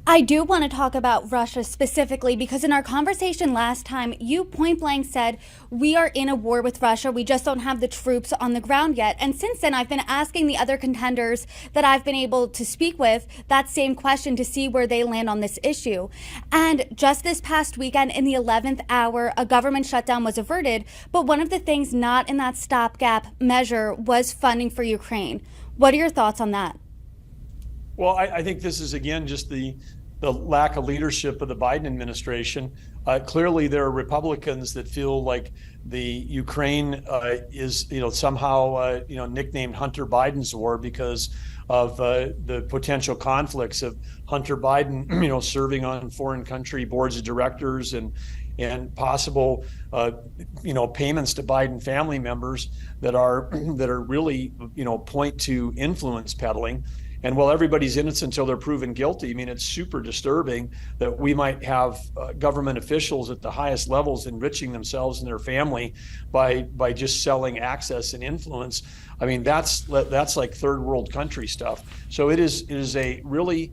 I do want to talk about Russia specifically because in our conversation last time, you point blank said, we are in a war with Russia. We just don't have the troops on the ground yet. And since then, I've been asking the other contenders that I've been able to speak with that same question to see where they land on this issue. And just this past weekend, in the 11th hour, a government shutdown was averted. But one of the things not in that stopgap measure was funding for Ukraine. What are your thoughts on that? Well, I think this is, again, just the lack of leadership of the Biden administration. Clearly, there are Republicans that feel like the Ukraine is, somehow, nicknamed Hunter Biden's war because of the potential conflicts of Hunter Biden, serving on foreign country boards of directors and possible, payments to Biden family members that are really, point to influence peddling. And while everybody's innocent until they're proven guilty, I mean, it's super disturbing that we might have government officials at the highest levels enriching themselves and their family by just selling access and influence. I mean, that's like third world country stuff. So it is a really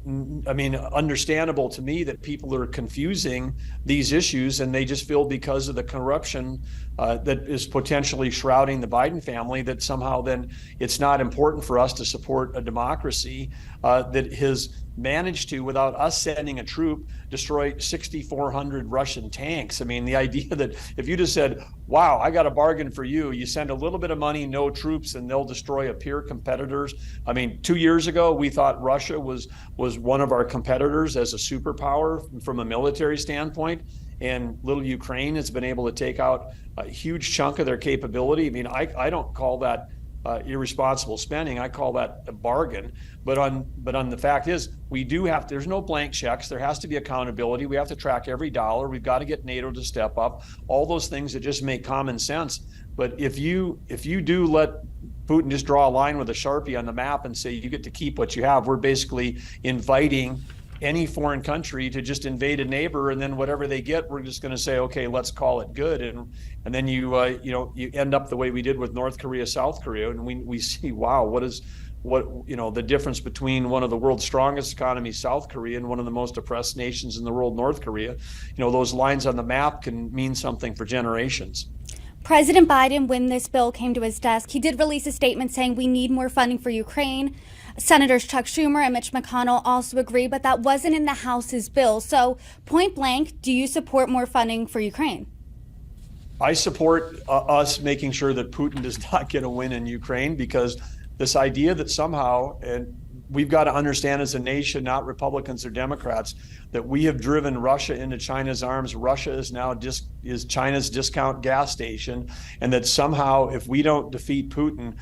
understandable to me that people are confusing these issues, and they just feel because of the corruption that is potentially shrouding the Biden family, that somehow then it's not important for us to support a democracy that has managed to, without us sending a troop, destroy 6,400 Russian tanks. I mean, the idea that if you just said, wow, I got a bargain for you, you send a little bit of money, no troops, and they'll destroy a peer competitors. I mean, 2 years ago, we thought Russia was one of our competitors as a superpower from a military standpoint. And little Ukraine has been able to take out a huge chunk of their capability. I mean, I don't call that irresponsible spending. I call that a bargain. But on the fact is, we do have, there's no blank checks. There has to be accountability. We have to track every dollar. We've got to get NATO to step up. All those things that just make common sense. But if you do let Putin just draw a line with a Sharpie on the map and say you get to keep what you have, we're basically inviting any foreign country to just invade a neighbor, and then whatever they get, we're just going to say, okay, let's call it good, and then you end up the way we did with North Korea, South Korea, and we see, wow, the difference between one of the world's strongest economies, South Korea, and one of the most oppressed nations in the world, North Korea. Those lines on the map can mean something for generations. President Biden, when this bill came to his desk, he did release a statement saying we need more funding for Ukraine. Senators Chuck Schumer and Mitch McConnell also agree, but that wasn't in the House's bill. So, point blank, do you support more funding for Ukraine? I support us making sure that Putin does not get a win in Ukraine, because this idea that somehow, and we've got to understand as a nation, not Republicans or Democrats, that we have driven Russia into China's arms. Russia is now is China's discount gas station, and that somehow if we don't defeat Putin,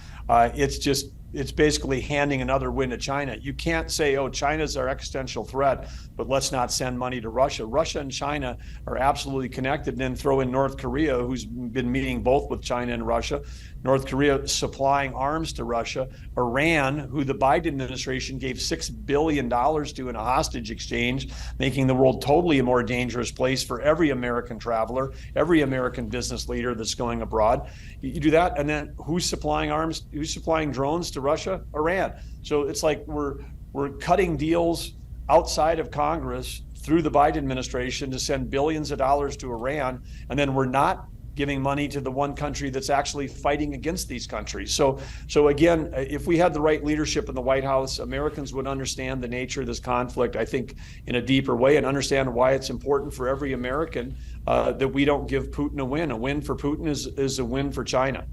it's basically handing another win to China. You can't say, oh, China's our existential threat, but let's not send money to Russia. Russia and China are absolutely connected. And then throw in North Korea, who's been meeting both with China and Russia. North Korea supplying arms to Russia. Iran, who the Biden administration gave $6 billion to in a hostage exchange, making the world totally a more dangerous place for every American traveler, every American business leader that's going abroad. You do that, and then who's supplying arms? Who's supplying drones to Russia? Iran. So it's like we're cutting deals outside of Congress through the Biden administration to send billions of dollars to Iran, and then we're not giving money to the one country that's actually fighting against these countries. So again, if we had the right leadership in the White House, Americans would understand the nature of this conflict, I think, in a deeper way, and understand why it's important for every American that we don't give Putin a win. A win for Putin is a win for China.